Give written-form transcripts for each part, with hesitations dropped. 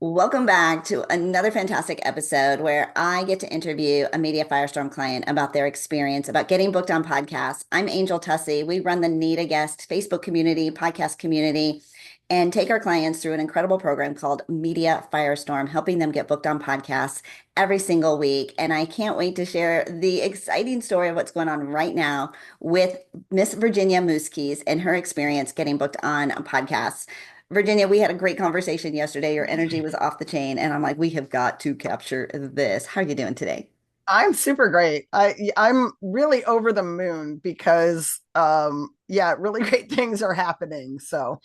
Welcome back to another fantastic episode where I get to interview a Media Firestorm client about their experience about getting booked on podcasts. I'm Angel Tuccy. We run the Need a Guest Facebook community, podcast community, and take our clients through an incredible program called Media Firestorm, helping them get booked on podcasts every single week. And I can't wait to share the exciting story of what's going on right now with Miss Virginia Muzquiz and her experience getting booked on podcasts. Virginia, we had a great conversation yesterday. Your energy was off the chain, and I'm like, we have got to capture this. How are you doing today? I'm super great. I'm really over the moon because yeah, really great things are happening. So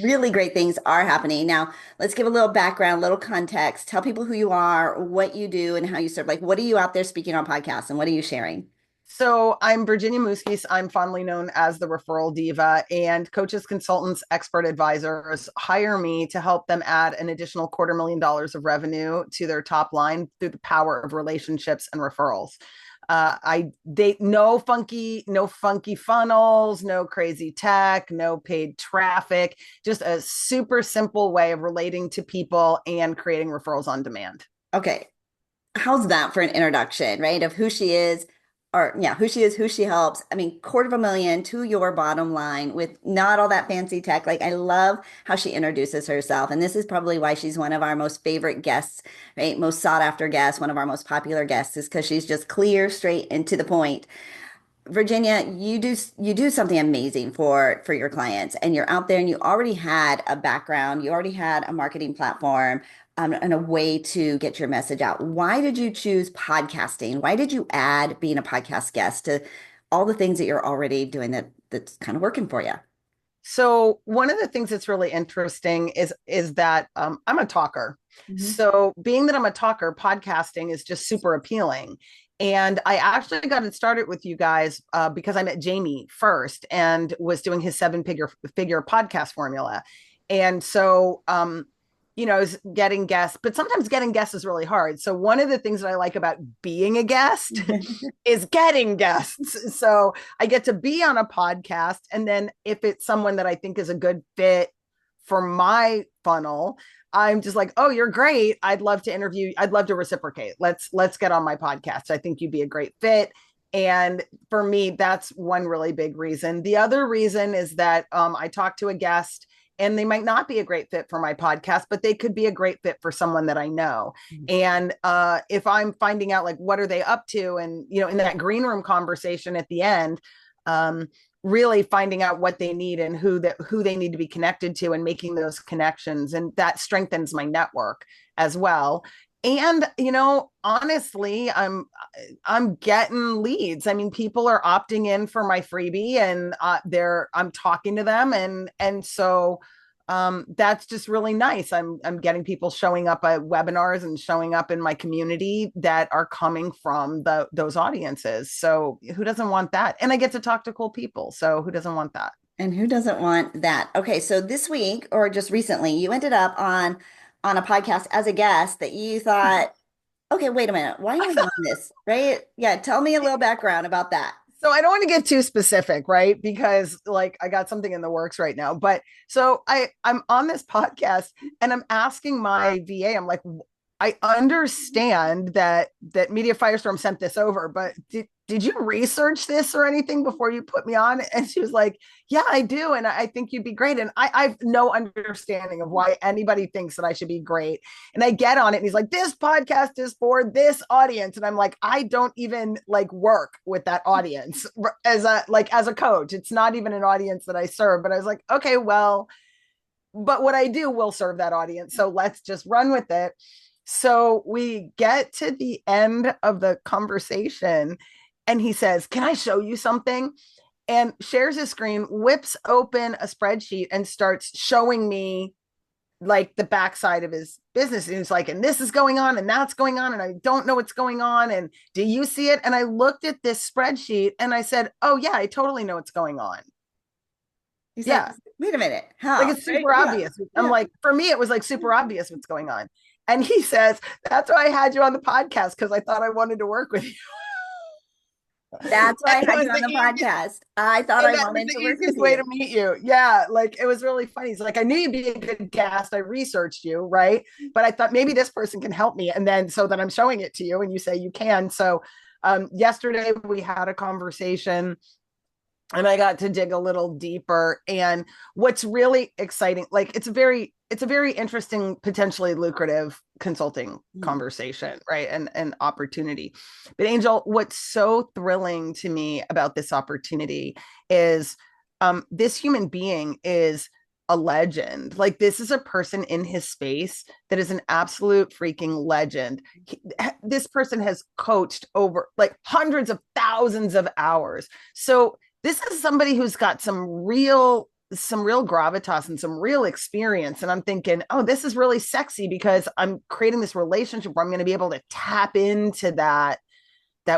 Really great things are happening. Now, let's give a little background, little context. Tell people who you are, what you do, and how you serve. Like, what are you out there speaking on podcasts, and what are you sharing? so I'm Virginia Muzquiz. I'm fondly known as the referral diva, and coaches, consultants, expert advisors hire me to help them add an additional $250,000 of revenue to their top line through the power of relationships and referrals. I they no funky funnels, no crazy tech, no paid traffic, just a super simple way of relating to people and creating referrals on demand. Okay, how's that for an introduction, right? Of who she is, or yeah, who she is, who she helps. I mean, 250,000 to your bottom line with not all that fancy tech. Like, I love how she introduces herself. And this is probably why she's one of our most favorite guests, right? Most sought after guests, one of our most popular guests, is because she's just clear, straight, and to the point. Virginia, you do something amazing for your clients, and you're out there and you already had a background, you already had a marketing platform, and a way to get your message out. Why did you choose podcasting? Why did you add being a podcast guest to all the things that you're already doing that's kind of working for you? So one of the things that's really interesting is that I'm a talker. Mhm. So being that I'm a talker, podcasting is just super appealing. And I actually got it started with you guys because I met Jamie first and was doing his seven figure podcast formula. And so I was getting guests, but sometimes getting guests is really hard. So one of the things that I like about being a guest is getting guests. So I get to be on a podcast. And then if it's someone that I think is a good fit for my funnel, I'm just like, oh, you're great. I'd love to interview. I'd love to reciprocate. Let's get on my podcast. I think you'd be a great fit. And for me, that's one really big reason. The other reason is that I talked to a guest and they might not be a great fit for my podcast, but they could be a great fit for someone that I know. And if I'm finding out like what are they up to, and in that green room conversation at the end, really finding out what they need and who they need to be connected to, and making those connections, and that strengthens my network as well. And honestly, I'm getting leads. I mean, people are opting in for my freebie, and I'm talking to them, and so that's just really nice. I'm getting people showing up at webinars and showing up in my community that are coming from those audiences. So who doesn't want that? And I get to talk to cool people. So who doesn't want that? And who doesn't want that? Okay, so this week or just recently, you ended up on a podcast as a guest that you thought, okay, wait a minute, why am I on this? Right? Yeah, tell me a little background about that. So I don't want to get too specific, right? Because like I got something in the works right now. But so I'm on this podcast and I'm asking my VA, I'm like, I understand that Media Firestorm sent this over, but did you research this or anything before you put me on? And she was like, yeah, I do. And I think you'd be great. And I've no understanding of why anybody thinks that I should be great. And I get on it and he's like, this podcast is for this audience. And I'm like, I don't even like work with that audience as a coach. It's not even an audience that I serve. But I was like, okay, well, but what I do will serve that audience. So let's just run with it. So we get to the end of the conversation and he says, can I show you something? And shares his screen, whips open a spreadsheet and starts showing me like the backside of his business. And he's like, and this is going on and that's going on. And I don't know what's going on. And do you see it? And I looked at this spreadsheet and I said, oh yeah, I totally know what's going on. He's like, Yeah. wait a minute, Like how? it's Right? super Yeah, obvious. I'm yeah. like, for me, it was like super obvious what's going on. And he says, that's why I had you on the podcast, because I thought I wanted to work with you. That's why And I it had was you on the the easiest, podcast. I thought and I that was wanted the to work with easiest way to you. meet you. Yeah, like it was really funny. It's like I knew you'd be a good guest. I researched you, right? But I thought maybe this person can help me. And then so that I'm showing it to you and you say you can. So yesterday we had a conversation and I got to dig a little deeper. And what's really exciting, like it's a very interesting, potentially lucrative consulting Mm, conversation, right? And opportunity. But Angel, what's so thrilling to me about this opportunity is this human being is a legend. Like this is a person in his space that is an absolute freaking legend. This person has coached over like hundreds of thousands of hours. So this is somebody who's got some real gravitas and some real experience. And I'm thinking, oh, this is really sexy because I'm creating this relationship where I'm going to be able to tap into that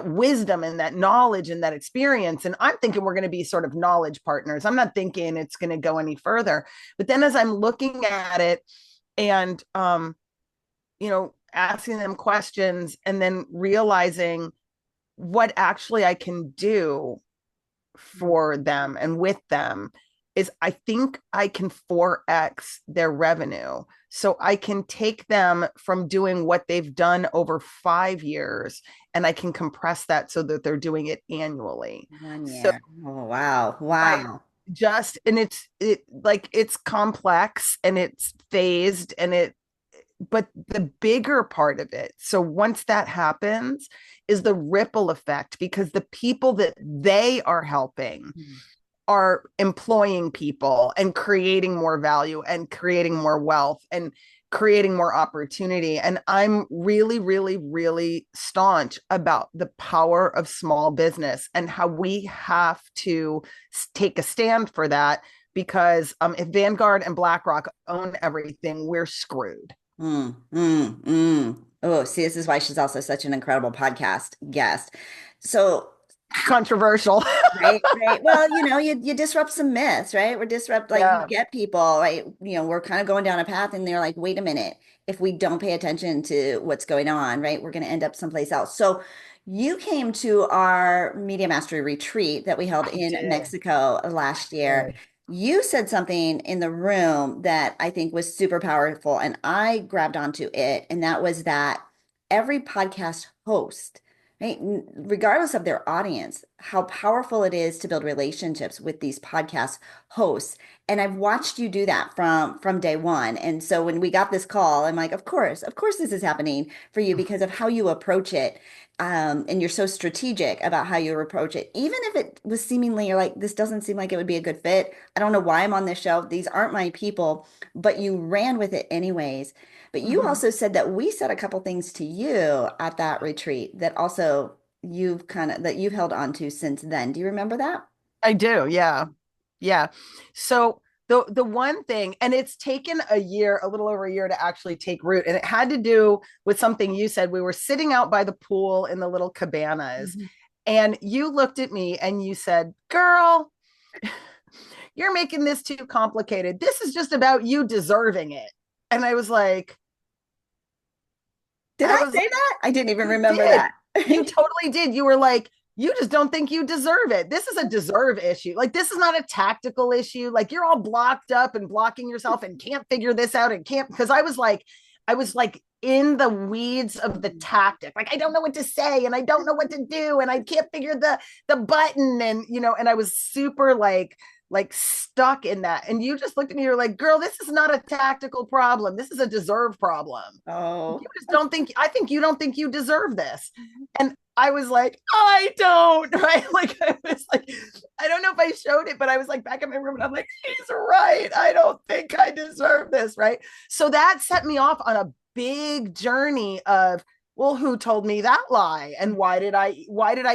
wisdom and that knowledge and that experience. And I'm thinking we're going to be sort of knowledge partners. I'm not thinking it's going to go any further. But then as I'm looking at it and asking them questions and then realizing what actually I can do for them and with them is I think I can 4x their revenue. So I can take them from doing what they've done over 5 years and I can compress that so that they're doing it annually. one So year. Oh, wow. I Wow. just, and it's complex and it's phased and but the bigger part of it, so once that happens, is the ripple effect because the people that they are helping Mm. are employing people and creating more value and creating more wealth and creating more opportunity. And I'm really, really, really staunch about the power of small business and how we have to take a stand for that because if Vanguard and BlackRock own everything, we're screwed. Oh, see, this is why she's also such an incredible podcast guest. So, Controversial. right, right. Well, you disrupt some myths, right? We're disrupt like you Yeah. get people, right? We're kind of going down a path and they're like, wait a minute, if we don't pay attention to what's going on, right, we're going to end up someplace else. So you came to our Media Mastery retreat that we held I in did. Mexico last year. Did. You said something in the room that I think was super powerful, and I grabbed onto it, and that was that every podcast host, right, regardless of their audience, how powerful it is to build relationships with these podcast hosts. And I've watched you do that from day one. And so when we got this call, I'm like, of course, this is happening for you because of how you approach it. And you're so strategic about how you approach it. Even if it was seemingly, you're like, this doesn't seem like it would be a good fit. I don't know why I'm on this show. These aren't my people, but you ran with it anyways. But you Mhm. also said that we said a couple things to you at that retreat that also you've held on to since then. Do you remember that? I do. Yeah. Yeah. So the one thing, and it's taken a year, a little over a year to actually take root, and it had to do with something you said. We were sitting out by the pool in the little cabanas, Mhm. and you looked at me and you said, "Girl, you're making this too complicated. This is just about you deserving it." And Did I I was say like, that? I didn't even you remember did. that. You totally did. You were like, you just don't think you deserve it. This is a deserve issue. Like, this is not a tactical issue. Like, you're all blocked up and blocking yourself and can't figure this out and can't. Because I was like in the weeds of the tactic. Like, I don't know what to say and I don't know what to do and I can't figure the button and and I was super like stuck in that. And you just looked at me, you're like, girl, this is not a tactical problem. This is a deserve problem. You Oh. just don't think, I think you don't think you deserve this. And I was like, I don't, right? Like, I was like, I don't know if I showed it, but I was like back in my room and I'm like, he's right. I don't think I deserve this, right? So that set me off on a big journey of, well, who told me that lie? And why did I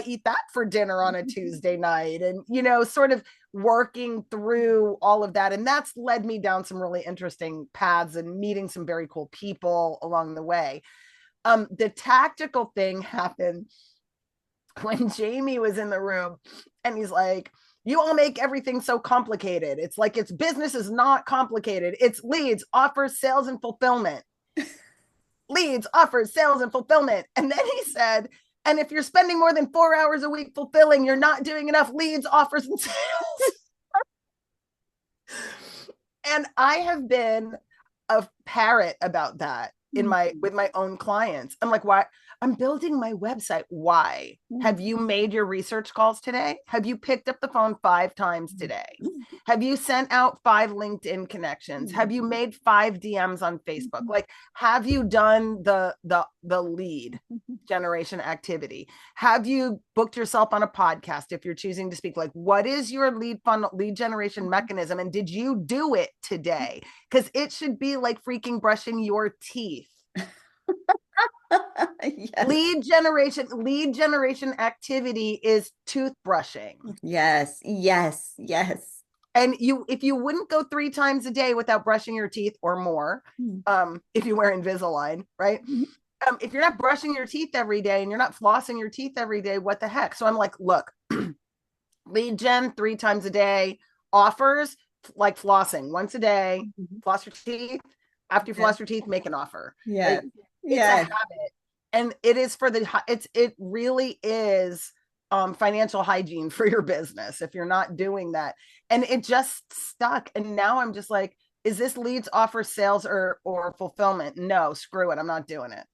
eat that for dinner on a Tuesday night? And, sort of working through all of that. And that's led me down some really interesting paths and meeting some very cool people along the way. The tactical thing happened when Jamie was in the room and he's like, you all make everything so complicated. It's like it's business is not complicated. It's leads, offers, sales, and fulfillment. Leads, offers, sales, and fulfillment. And then he said, And if you're spending more than 4 hours a week fulfilling, you're not doing enough leads, offers, and sales. And I have been a parrot about that in my with my own clients. I'm like, why? I'm building my website. Why? Have you made your research calls today? Have you picked up the phone 5 times today? Have you sent out 5 LinkedIn connections? Have you made 5 DMs on Facebook? Like, have you done the lead generation activity? Have you booked yourself on a podcast if you're choosing to speak? Like, what is your lead funnel, lead generation mechanism? And did you do it today? Because it should be like freaking brushing your teeth. Yes. Lead generation activity is toothbrushing. Yes. Yes. Yes. And if you wouldn't go 3 times a day without brushing your teeth or more, if you wear Invisalign, right? If you're not brushing your teeth every day and you're not flossing your teeth every day, what the heck? So I'm like, look, lead gen 3 times a day, offers like flossing once a day, floss your teeth. After you floss your teeth, make an offer. Yeah. Like, it's a habit. And it is it really is financial hygiene for your business if you're not doing that. And it just stuck. And now I'm just like, is this leads, offers, sales, or fulfillment? No, screw it. I'm not doing it.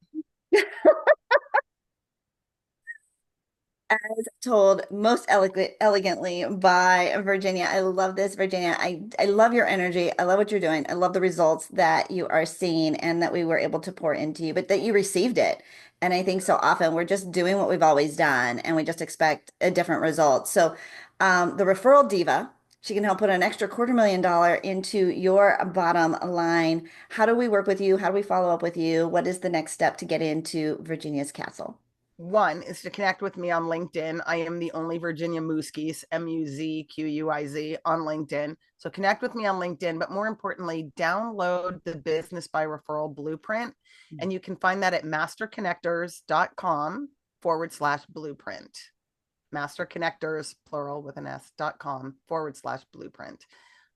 As told most elegantly by Virginia. I love this, Virginia. I love your energy. I love what you're doing. I love the results that you are seeing and that we were able to pour into you, but that you received it. And I think so often we're just doing what we've always done and we just expect a different result. So the referral diva, she can help put an extra $250,000 into your bottom line. How do we work with you? How do we follow up with you? What is the next step to get into Virginia's castle? One is to connect with me on LinkedIn. I am the only Virginia Muzquiz, Muzquiz on LinkedIn. So connect with me on LinkedIn, but more importantly, download the Business by Referral Blueprint. And you can find that at masterconnectors.com/blueprint. Masterconnectors, plural with an S.com/blueprint.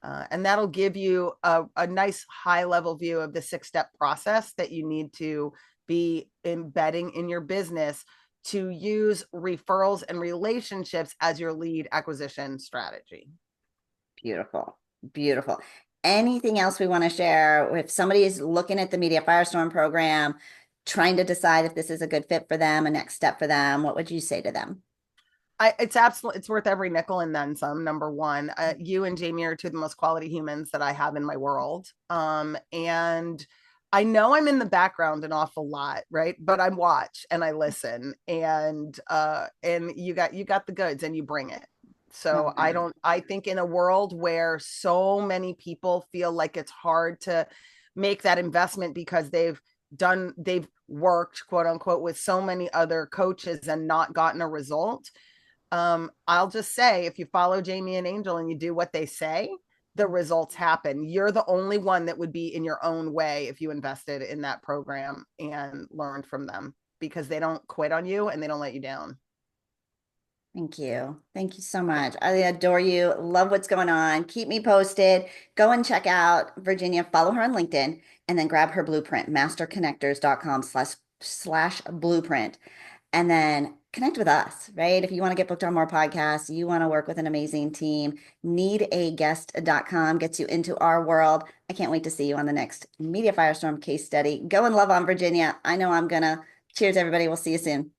And that'll give you a nice high level view of the 6-step process that you need to be embedding in your business to use referrals and relationships as your lead acquisition strategy. Beautiful. Beautiful. Anything else we want to share? If somebody is looking at the Media Firestorm program, trying to decide if this is a good fit for them, a next step for them, what would you say to them? It's worth every nickel and then some. Number one, you and Jamie are two of the most quality humans that I have in my world. And I know I'm in the background an awful lot, right? But I watch and I listen, and you got the goods and you bring it. So I think in a world where so many people feel like it's hard to make that investment because they've worked, quote unquote, with so many other coaches and not gotten a result. I'll just say, if you follow Jamie and Angel and you do what they say, the results happen. You're the only one that would be in your own way if you invested in that program and learned from them, because they don't quit on you and they don't let you down. Thank you. Thank you so much. I adore you. Love what's going on. Keep me posted. Go and check out Virginia. Follow her on LinkedIn and then grab her blueprint, masterconnectors.com/blueprint. And then connect with us, right? If you want to get booked on more podcasts, you want to work with an amazing team, needaguest.com gets you into our world. I can't wait to see you on the next Media Firestorm case study. Go and love on Virginia. I know I'm gonna. Cheers, everybody. We'll see you soon.